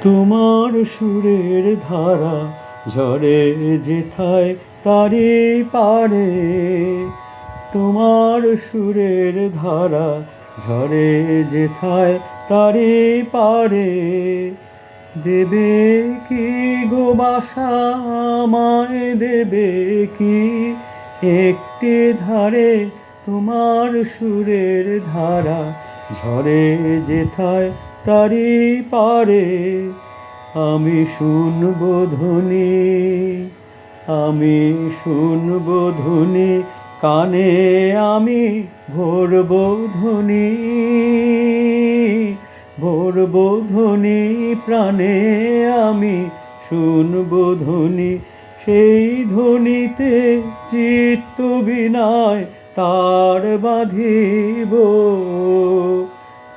তোমার সুরের ধারা ঝরে যেথায় তারি পারে। তোমার সুরের ধারা ঝরে যেথায় তারি পারে। দেবে কি গো বাসা আমায়, দেবে কি একটি ধারে। তোমার সুরের ধারা ঝরে যেথায় তারি পারে। আমি শুনবো ধ্বনি, আমি শুনবো ধ্বনি, কানে আমি ভরবো ধ্বনি, ভরবো ধ্বনি, প্রাণে আমি শুনবো ধ্বনি। সেই ধ্বনিতে চিত্ত বিনয় তার বাঁধিব।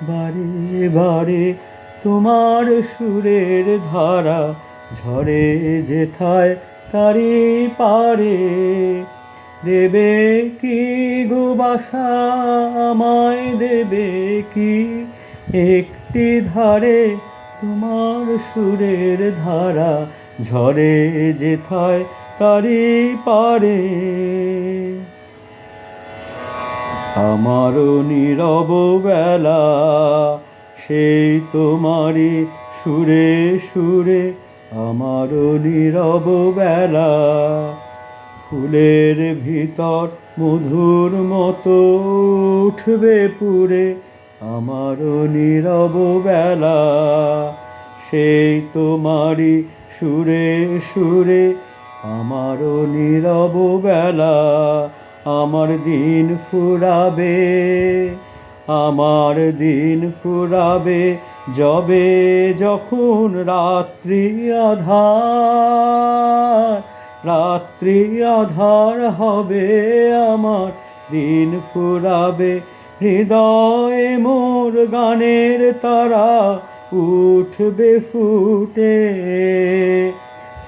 বারে বারে তোমার সুরের ধারা ঝরে যেথায় তারি পারে। দেবে কি গো বাসা আমায়, দেবে কি একটি ধারে। তোমার সুরের ধারা ঝরে যেথায় তারি পারে। আমারও নীরব বেলা সেই তোমারই সুরে সুরে। আমারও নীরব বেলা ফুলের ভিতর মধুর মতো উঠবে পুরে। আমারও নীরব বেলা সেই তোমারই সুরে সুরে। আমারও নীরব বেলা আমার দিন ফুরাবে, আমার দিন ফুরাবে যবে যখন রাত্রি আঁধার, রাত্রি আঁধার হবে আমার দিন ফুরাবে। হৃদয়ে মোর গানের তারা উঠবে ফুটে।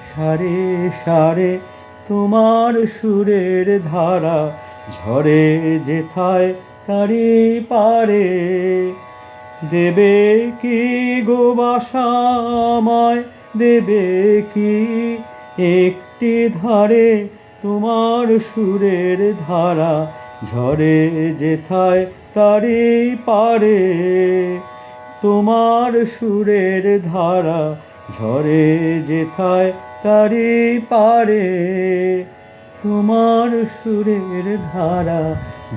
সারে সারে তোমার সুরের ধারা ঝরে যেথায় তারি পারে। দেবে কি গো বাসা আমায়, দেবে কি একটি ধারে। তোমার সুরের ধারা ঝরে যেথায় তারি পারে। তোমার সুরের ধারা ঝরে যেথায় তারি পারে। তোমার সুরের ধারা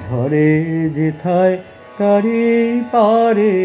ঝরে যেথায় তারি পারে।